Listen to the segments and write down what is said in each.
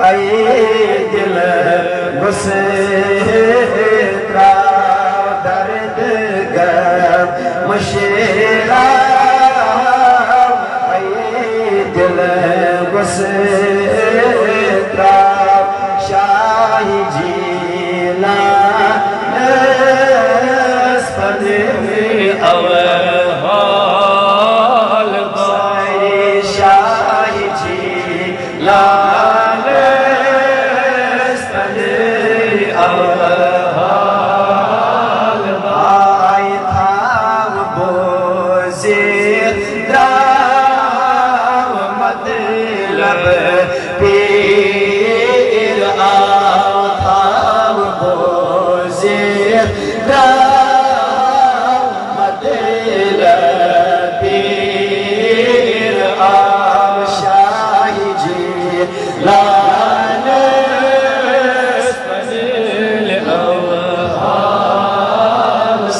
आए दिल गुस्सेरा दर्द गम मुशेरा आए दिल गुस्सेरा शाही जीला नस्पदे अवहाल बाई शाही जीला पीर आता बोज़ेर मतलब पीर शाही जीलान फज़ल अवहाल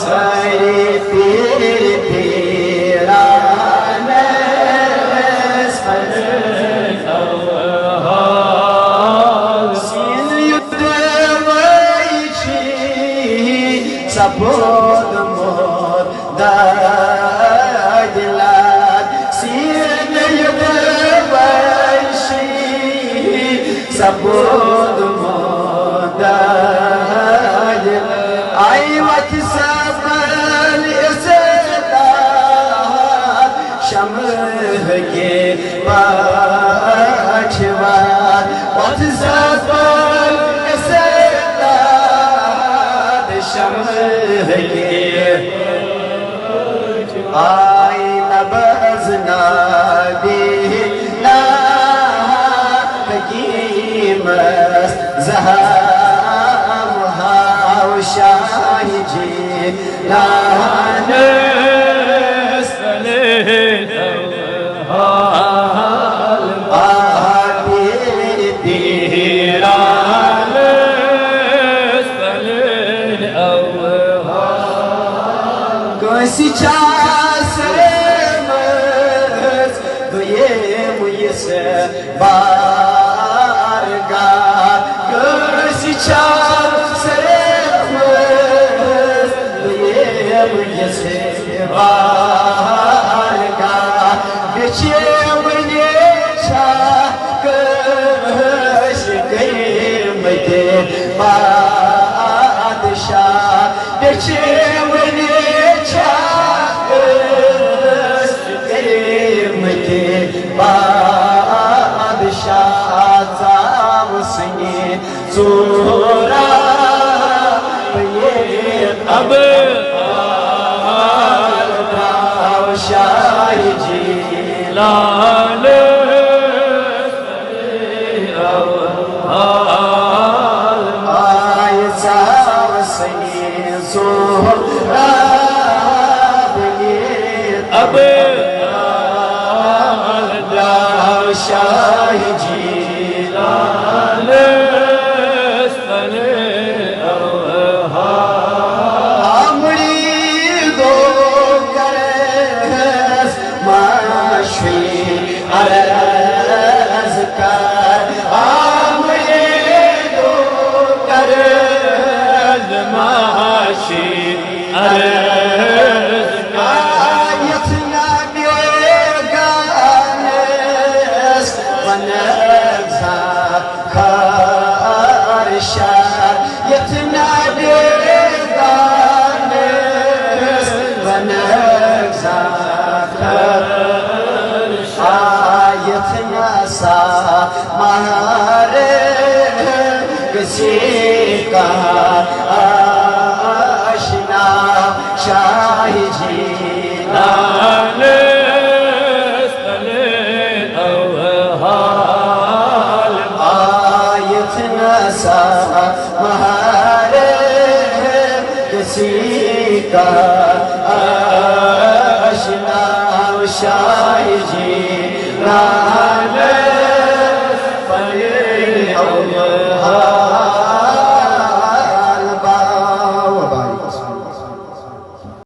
सारे पीर पीरान Sabod mod dadilat sin yudvaishi sabod mod dadilat ay vat sabal isdat shamh ke pachwat vat sabal आई नबज़ नादी ना हकीमस ज़हाम हाव शाही जीलान Kösi çağırmaz duyem yese bargar Kösi çağırmaz duyem yese bargar Geçem neça köşe kıymeti padişah Geçem बादशाह साव सिंह चोरा अब शाही जीलान आय साव सिंह चोरा अब शाही जीलान आमड़ी दो करस माशी अर्ज़ कर आमड़ी दो करस माशी अर्ज़ Yetna deganes vanak zakar ayetna sa mahare kisi ka ashna shahi jeelan महारे किसी का आशना शाही जीलान